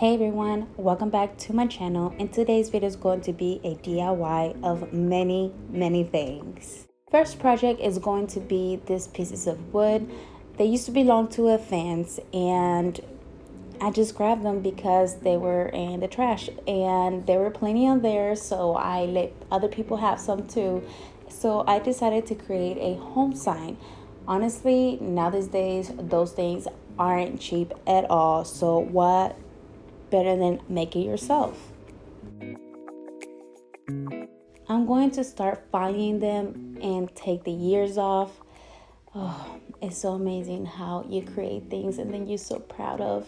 Hey everyone, welcome back to my channel, and today's video is going to be a DIY of many things. First project is going to be these pieces of wood. They used to belong to a fence and I just grabbed them because they were in the trash and there were plenty on there, so I let other people have some too. So I decided to create a home sign. Honestly, now these days those things aren't cheap at all, so what better than make it yourself? I'm going to start filing them and take the years off. Oh, it's so amazing how you create things and then you're so proud of.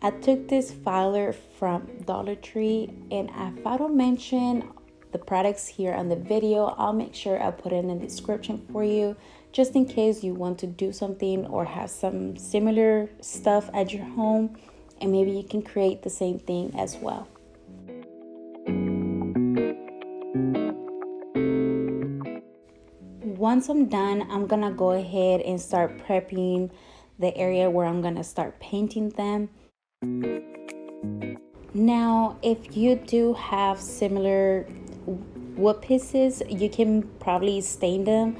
I took this filer from Dollar Tree, and if I don't mention the products here on the video, I'll make sure I put it in the description for you, just in case you want to do something or have some similar stuff at your home, and maybe you can create the same thing as well. Once I'm done, I'm gonna go ahead and start prepping the area where I'm gonna start painting them. Now, if you do have similar wood pieces, you can probably stain them,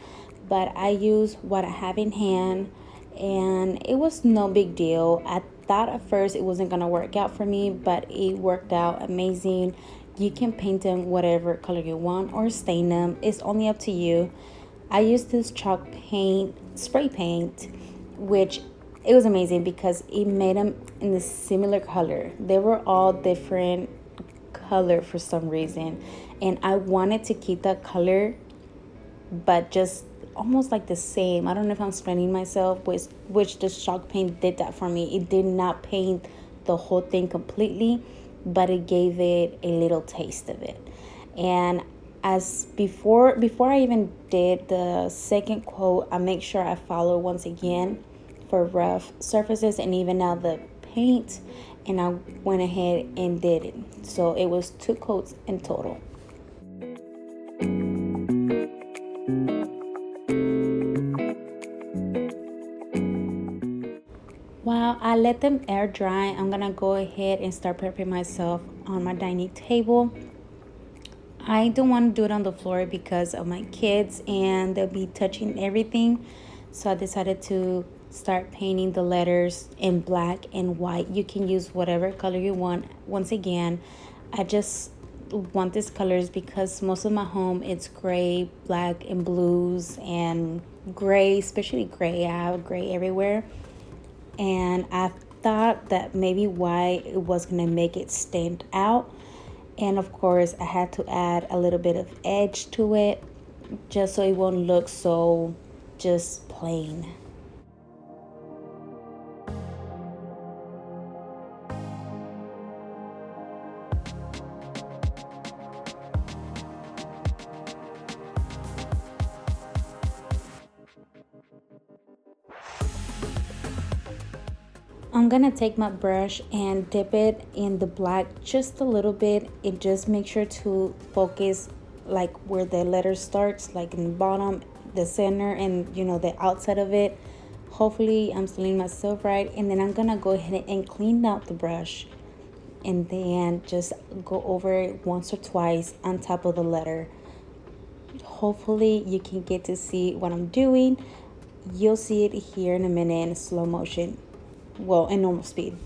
but I use what I have in hand and it was no big deal. I thought at first it wasn't gonna work out for me, but it worked out amazing. You can paint them whatever color you want or stain them, it's only up to you. I used this chalk paint, spray paint, which it was amazing because it made them in a similar color. They were all different color for some reason, and I wanted to keep that color but just almost like the same. I don't know if I'm explaining myself, which the chalk paint did that for me. It did not paint the whole thing completely, but it gave it a little taste of it. And as before I even did the second coat, I make sure I follow once again for rough surfaces and even out the paint, and I went ahead and did it. So it was 2 coats in total. While I let them air dry, I'm gonna go ahead and start prepping myself on my dining table. I don't want to do it on the floor because of my kids and they'll be touching everything. So I decided to start painting the letters in black and white. You can use whatever color you want. Once again, I just want these colors because most of my home it's gray, black, and blues, and gray, especially gray. I have gray everywhere. And I thought that maybe white was gonna make it stand out. And of course I had to add a little bit of edge to it just so it won't look so just plain. I'm gonna take my brush and dip it in the black just a little bit, and just make sure to focus like where the letter starts, like in the bottom, the center, and the outside of it. Hopefully I'm telling myself right. And then I'm gonna go ahead and clean out the brush and then just go over it once or twice on top of the letter. Hopefully you can get to see what I'm doing. You'll see it here in a minute in slow motion. Well, in normal speed.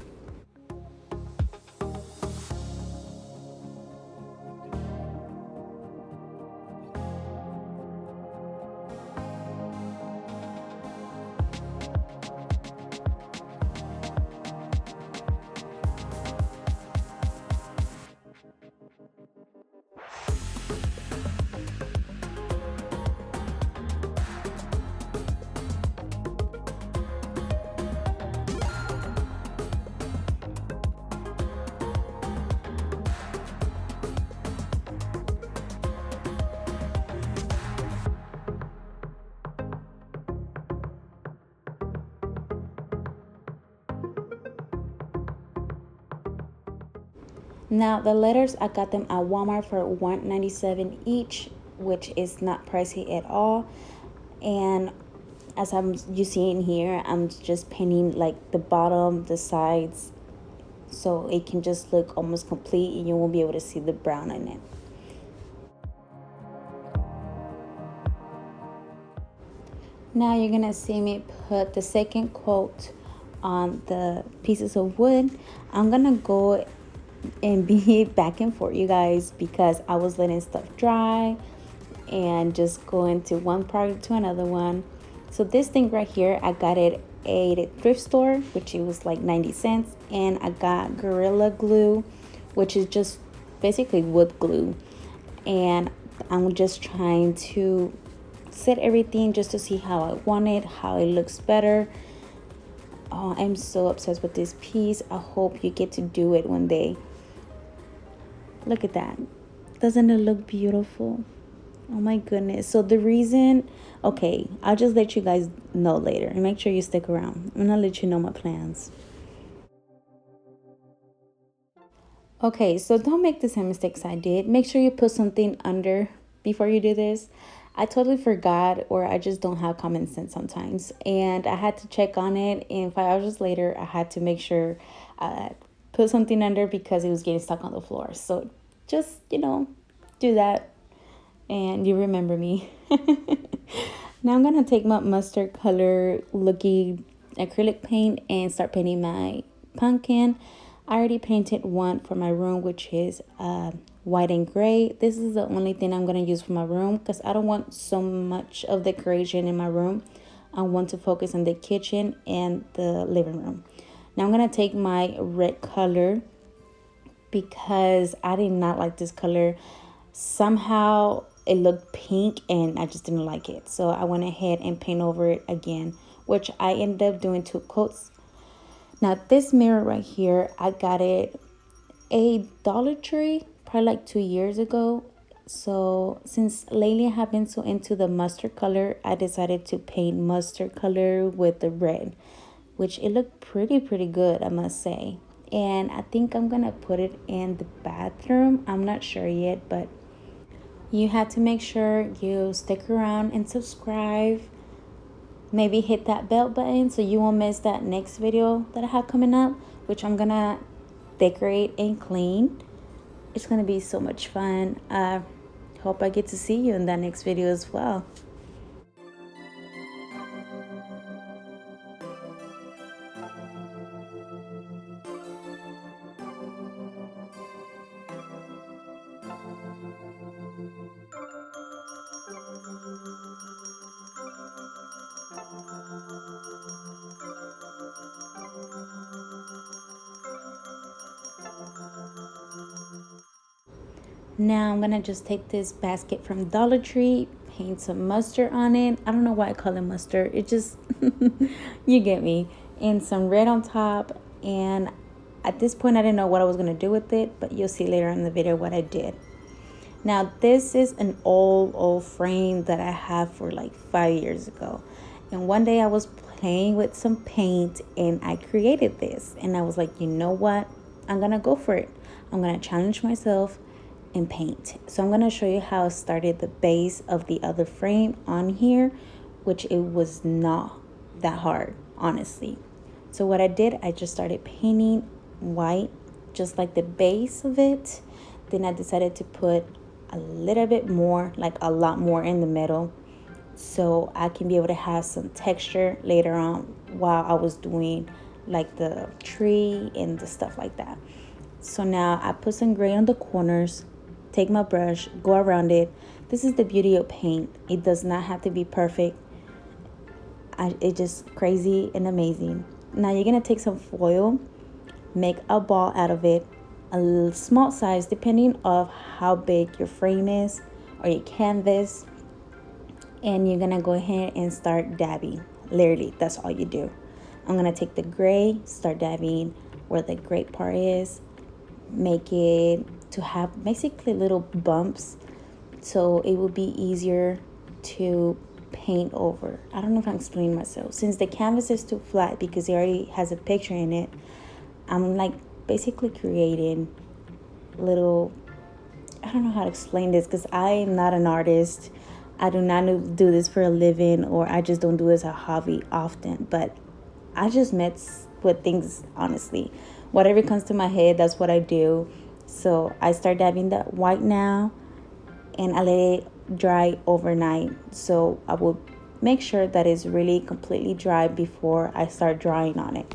Now the letters, I got them at Walmart for $1.97 each, which is not pricey at all. And as you see in here, I'm just painting like the bottom, the sides, so it can just look almost complete and you won't be able to see the brown in it. Now you're gonna see me put the second coat on the pieces of wood. I'm gonna go and be back and forth, you guys, because I was letting stuff dry and just going to one project to another one. So this thing right here, I got it at a thrift store, which it was like 90 cents, and I got Gorilla Glue, which is just basically wood glue, and I'm just trying to set everything just to see how I want it, how it looks better. Oh, I'm so obsessed with this piece. I hope you get to do it one day. Look at that. Doesn't it look beautiful? Oh my goodness. So the reason, okay, I'll just let you guys know later and make sure you stick around. I'm gonna let you know my plans. Okay, so don't make the same mistakes I did. Make sure you put something under before you do this. I totally forgot, or I just don't have common sense sometimes. And I had to check on it, and 5 hours later, I had to make sure I put something under because it was getting stuck on the floor. So just, do that, and you remember me. Now I'm going to take my mustard color looking acrylic paint and start painting my pumpkin. I already painted one for my room, which is white and gray. This is the only thing I'm going to use for my room because I don't want so much of decoration in my room. I want to focus on the kitchen and the living room. Now I'm going to take my red color because I did not like this color. Somehow it looked pink and I just didn't like it. So I went ahead and paint over it again, which I ended up doing 2 coats. Now this mirror right here, I got it a Dollar Tree probably like 2 years ago. So since lately I have been so into the mustard color, I decided to paint mustard color with the red, which it looked pretty good, I must say. And I think I'm gonna put it in the bathroom. I'm not sure yet, but you have to make sure you stick around and subscribe. Maybe hit that bell button so you won't miss that next video that I have coming up, which I'm gonna decorate and clean. It's gonna be so much fun. I hope I get to see you in that next video as well. Now I'm gonna just take this basket from Dollar Tree, paint some mustard on it. I don't know why I call it mustard. It just, you get me. And some red on top. And at this point, I didn't know what I was gonna do with it, but you'll see later in the video what I did. Now this is an old frame that I have for like 5 years ago. And one day I was playing with some paint and I created this. And I was like, you know what? I'm gonna go for it. I'm gonna challenge myself and paint. So I'm going to show you how I started the base of the other frame on here, which it was not that hard, honestly. So what I did, I just started painting white, just like the base of it. Then I decided to put a little bit more, like a lot more in the middle, so I can be able to have some texture later on while I was doing like the tree and the stuff like that. So now I put some gray on the corners, take my brush, go around it. This is the beauty of paint. It does not have to be perfect. It's just crazy and amazing. Now you're gonna take some foil, make a ball out of it, a small size depending of how big your frame is or your canvas, and you're gonna go ahead and start dabbing. Literally, that's all you do. I'm gonna take the gray, start dabbing where the gray part is, make it to have basically little bumps so it will be easier to paint over. I don't know if I'm explaining myself. Since the canvas is too flat because it already has a picture in it, I'm like basically creating little, I don't know how to explain this because I am not an artist. I do not do this for a living, or I just don't do this as a hobby often, but I just mess with things honestly. whatever comes to my head, that's what I do. So I start dabbing that white now, and I let it dry overnight. So I will make sure that it's really completely dry before I start drawing on it.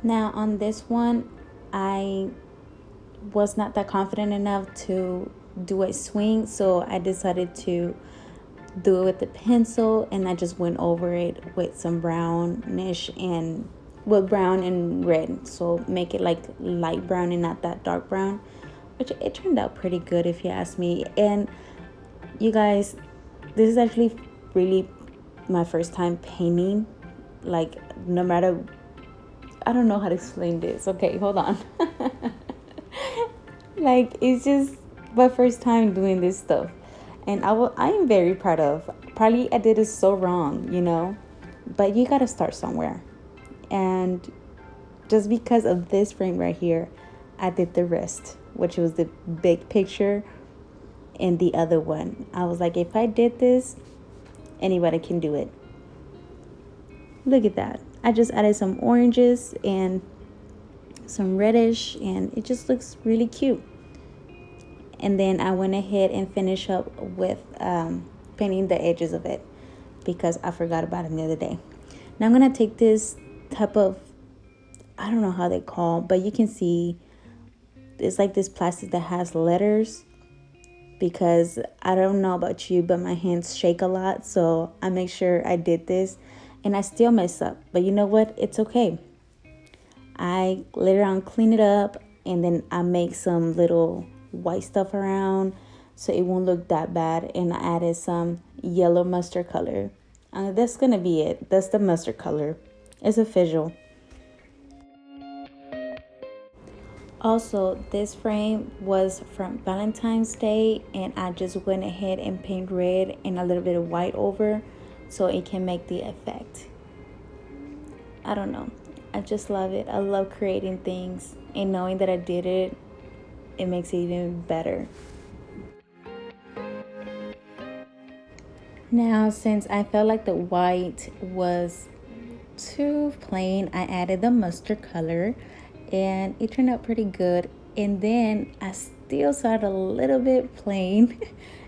Now on this one, I was not that confident enough to do a swing, so I decided to do it with the pencil, and I just went over it with some brownish and brown and red, so make it like light brown and not that dark brown, which it turned out pretty good if you ask me. And you guys, this is actually really my first time painting. Like, no matter, I don't know how to explain this. Okay, hold on. Like, it's just my first time doing this stuff, and I am very proud of. Probably I did it so wrong, but you gotta start somewhere. And just because of this frame right here, I did the rest, which was the big picture and the other one. I was like, if I did this, anybody can do it. Look at that. I just added some oranges and some reddish, and it just looks really cute. And then I went ahead and finished up with painting the edges of it because I forgot about it the other day. Now I'm going to take this type of, I don't know how they call, but you can see it's like this plastic that has letters, because I don't know about you, but my hands shake a lot. So I make sure I did this, and I still mess up. But you know what? It's okay. I later on clean it up, and then I make some little white stuff around so it won't look that bad. And I added some yellow mustard color. That's gonna be it. That's the mustard color. It's official. Also, this frame was from Valentine's Day, and I just went ahead and paint red and a little bit of white over so it can make the effect. I don't know. I just love it. I love creating things, and knowing that I did it, it makes it even better. Now, since I felt like the white was too plain, I added the mustard color, and it turned out pretty good. And then I still saw it a little bit plain,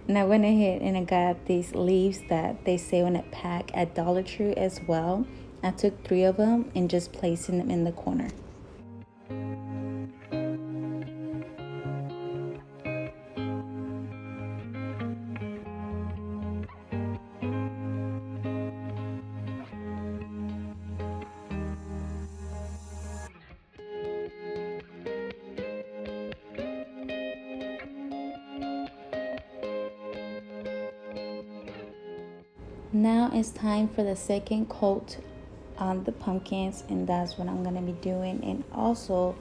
and I went ahead and I got these leaves that they sell in a pack at Dollar Tree as well. I took 3 of them and just placing them in the corner. Now it's time for the second coat on the pumpkins, and that's what I'm gonna be doing. And also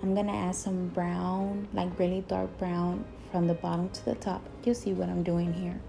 I'm gonna add some brown, like really dark brown, from the bottom to the top. You'll see what I'm doing here.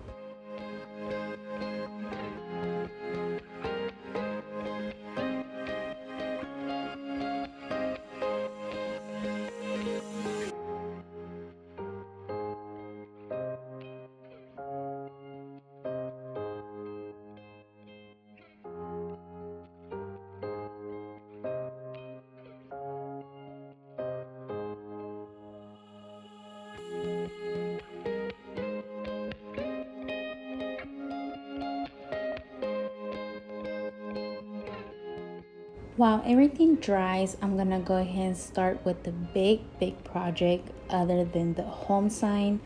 While everything dries, I'm gonna go ahead and start with the big project other than the home sign.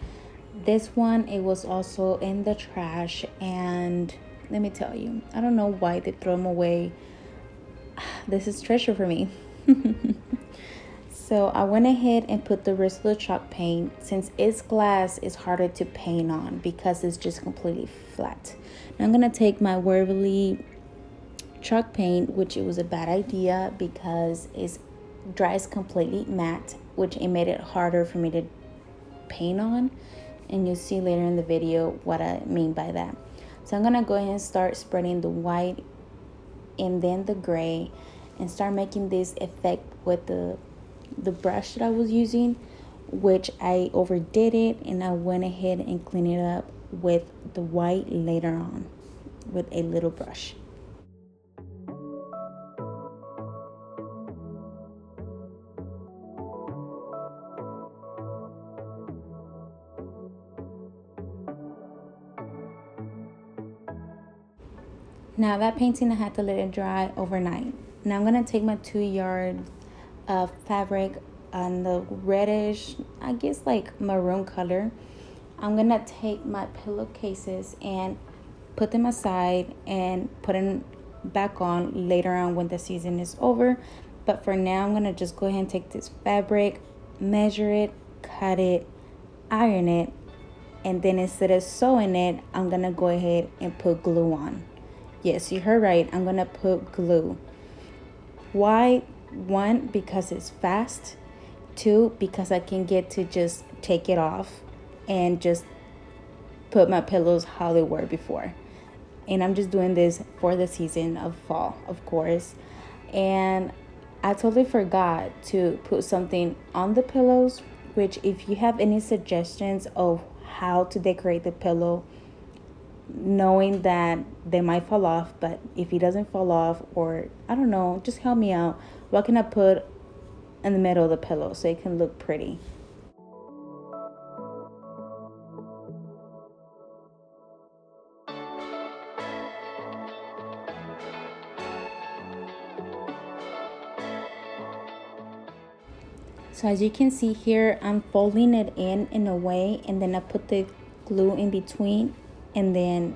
This one, it was also in the trash, and let me tell you, I don't know why they throw them away. This is treasure for me. So I went ahead and put the rest of the chalk paint. Since it's glass, it's harder to paint on because it's just completely flat. Now I'm gonna take my Waverly chalk paint, which it was a bad idea because it dries completely matte which it made it harder for me to paint on, and you'll see later in the video what I mean by that. So I'm gonna go ahead and start spreading the white and then the gray and start making this effect with the brush that I was using, which I overdid it, and I went ahead and cleaned it up with the white later on with a little brush. Now that painting, I had to let it dry overnight. Now I'm gonna take my 2 yards of fabric on the reddish, I guess like maroon color. I'm gonna take my pillowcases and put them aside and put them back on later on when the season is over. But for now, I'm gonna just go ahead and take this fabric, measure it, cut it, iron it, and then instead of sewing it, I'm gonna go ahead and put glue on. Yes, you heard right, I'm gonna put glue. Why? 1, because it's fast. 2, because I can get to just take it off and just put my pillows how they were before. And I'm just doing this for the season of fall, of course. And I totally forgot to put something on the pillows, which if you have any suggestions of how to decorate the pillow, knowing that they might fall off, but if it doesn't fall off, or I don't know, just help me out. What can I put in the middle of the pillow so it can look pretty? So as you can see here, I'm folding it in a way, and then I put the glue in between, and then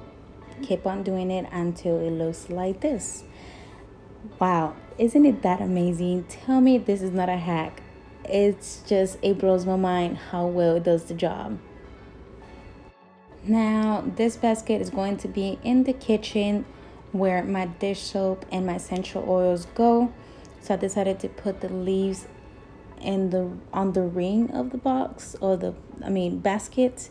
keep on doing it until it looks like this. Wow, isn't it that amazing? Tell me this is not a hack. It's just, it blows my mind how well it does the job. Now this basket is going to be in the kitchen where my dish soap and my essential oils go. So I decided to put the leaves on the ring of the box, or basket,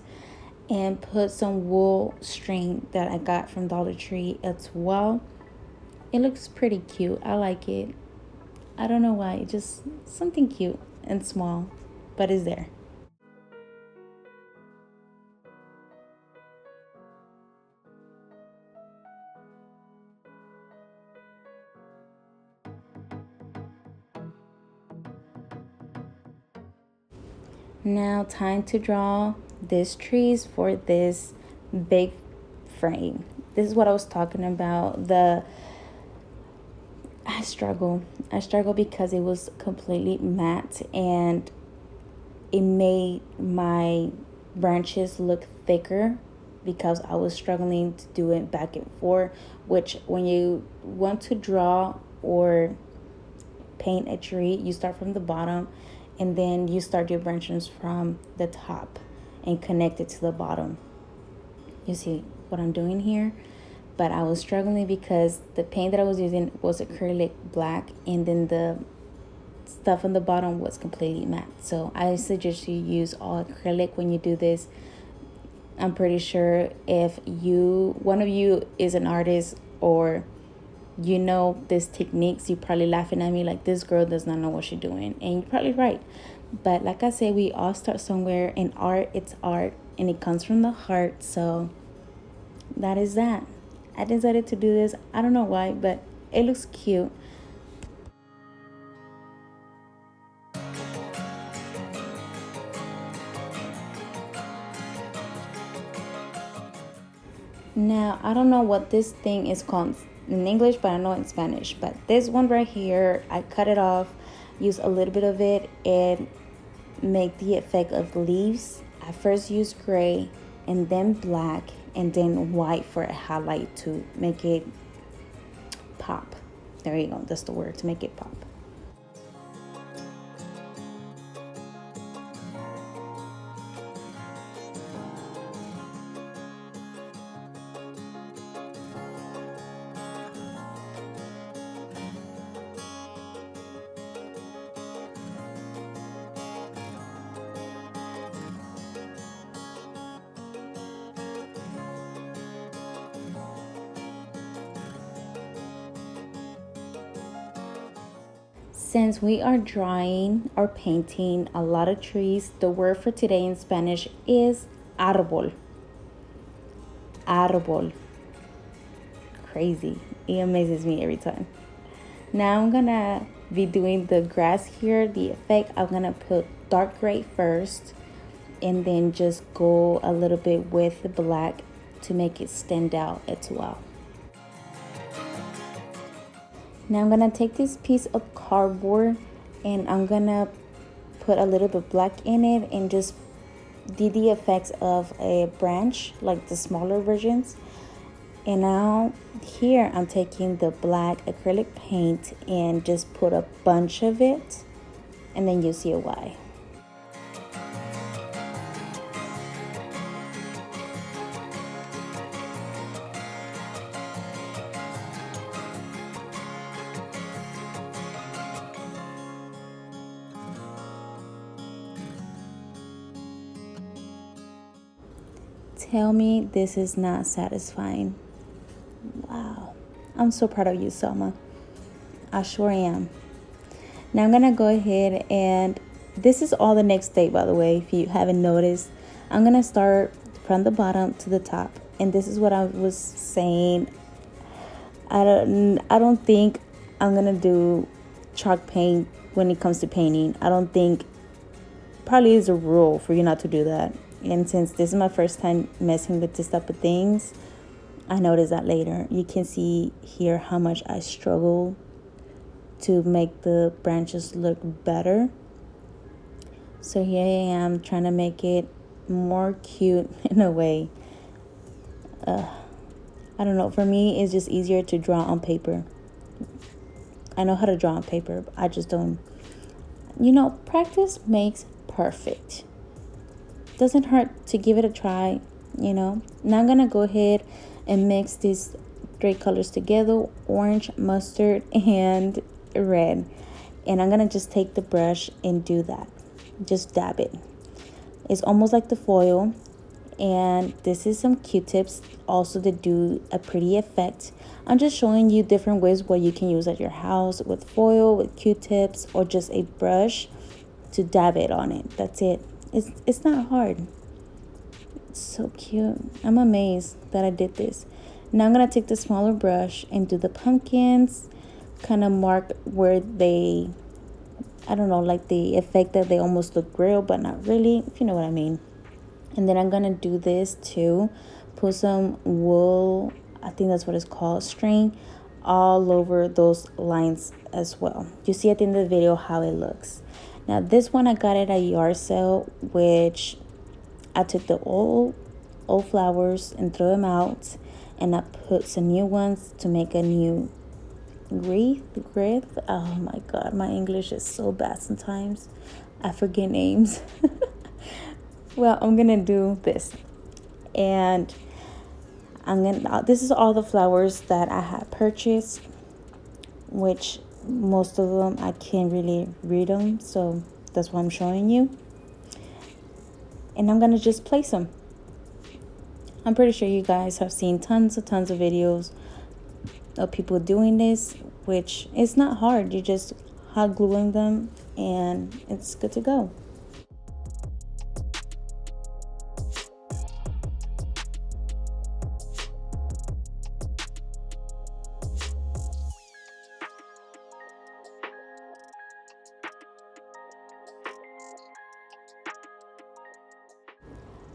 and put some wool string that I got from Dollar Tree as well. It looks pretty cute. I like it. I don't know why, just something cute and small, but it's there. Now time to draw these trees for this big frame. This is what I was talking about. I struggle because it was completely matte, and it made my branches look thicker because I was struggling to do it back and forth, which when you want to draw or paint a tree, you start from the bottom and then you start your branches from the top and connect it to the bottom. You see what I'm doing here? But I was struggling because the paint that I was using was acrylic black, and then the stuff on the bottom was completely matte. So I suggest you use all acrylic when you do this. I'm pretty sure if one of you is an artist, or you know these techniques, you're probably laughing at me like, this girl does not know what she's doing. And you're probably right. But like I said, we all start somewhere, and art, it's art, and it comes from the heart. So that is that. I decided to do this. I don't know why, but it looks cute. Now, I don't know what this thing is called in English, but I know in Spanish. But this one right here, I cut it off, use a little bit of it, and make the effect of leaves. I first used gray, and then black, and then white for a highlight to make it pop. There you go, that's the word, to make it pop. Since we are drawing or painting a lot of trees, the word for today in Spanish is árbol. Árbol. Crazy. It amazes me every time. Now I'm gonna be doing the grass here, the effect. I'm gonna put dark gray first and then just go a little bit with the black to make it stand out as well. Now I'm gonna take this piece of cardboard and I'm gonna put a little bit black in it and just do the effects of a branch, like the smaller versions. And now here I'm taking the black acrylic paint and just put a bunch of it, and then you see why. Tell me this is not satisfying. Wow, I'm so proud of you, Selma. I sure am. Now I'm gonna go ahead and this is all the next day, by the way, if you haven't noticed. I'm gonna start from the bottom to the top, and this is what I was saying. I don't think I'm gonna do chalk paint when it comes to painting. I don't think, probably is a rule for you not to do that. And since this is my first time messing with this type of things, I noticed that later. You can see here how much I struggle to make the branches look better. So here I am trying to make it more cute in a way. I don't know. For me, it's just easier to draw on paper. I know how to draw on paper, but I just don't. Practice makes perfect. Doesn't hurt to give it a try, Now I'm gonna go ahead and mix these three colors together: orange, mustard, and red. And I'm gonna just take the brush and do that. Just dab it. It's almost like the foil. And this is some Q-tips also to do a pretty effect. I'm just showing you different ways what you can use at your house with foil, with Q-tips, or just a brush to dab it on it. That's it. It's not hard. It's so cute. I'm amazed that I did this. Now I'm gonna take the smaller brush and do the pumpkins, kind of mark where they, I don't know, like the effect that they almost look real, but not really, if you know what I mean. And then I'm gonna do this too. Put some wool, I think that's what it's called, string, all over those lines as well. You see at the end of the video how it looks. Now this one I got at a yard sale, which I took the old flowers and threw them out, and I put some new ones to make a new wreath. Oh my god, my English is so bad sometimes. I forget names. Well, I'm gonna do this, and this is all the flowers that I had purchased, which most of them I can't really read them, so that's why I'm showing you. And I'm gonna just place them. I'm pretty sure you guys have seen tons of videos of people doing this, which is not hard. You just hot gluing them and it's good to go.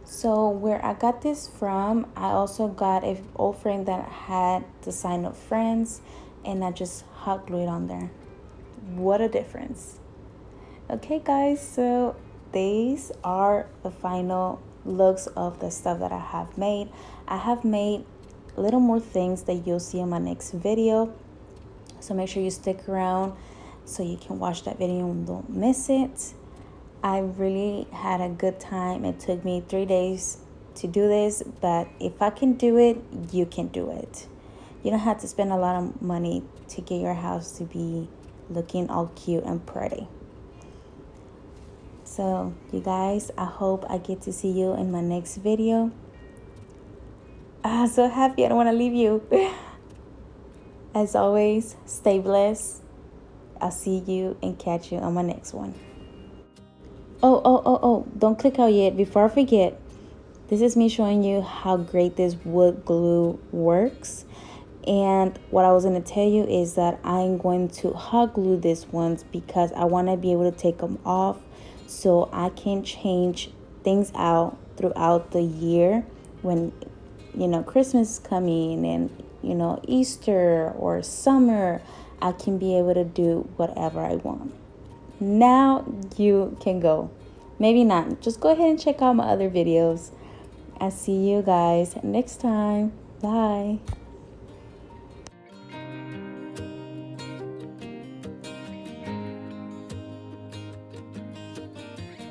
So where I got this from, I also got an old frame that had the sign of friends, and I just hot glued it on there. What a difference. Okay guys, so these are the final looks of the stuff that I have made. I have made a little more things that you'll see in my next video, so make sure you stick around so you can watch that video and don't miss it. I really had a good time. It took me 3 days to do this, but if I can do it, you can do it. You don't have to spend a lot of money to get your house to be looking all cute and pretty. So you guys, I hope I get to see you in my next video. I'm so happy. I don't want to leave you. As always, stay blessed. I'll see you and catch you on my next one. Oh, don't click out yet. Before I forget, this is me showing you how great this wood glue works. And what I was going to tell you is that I'm going to hot glue these ones because I want to be able to take them off so I can change things out throughout the year when, you know, Christmas is coming and, you know, Easter or summer. I can be able to do whatever I want. Now you can go. Maybe not. Just go ahead and check out my other videos. I'll see you guys next time. Bye.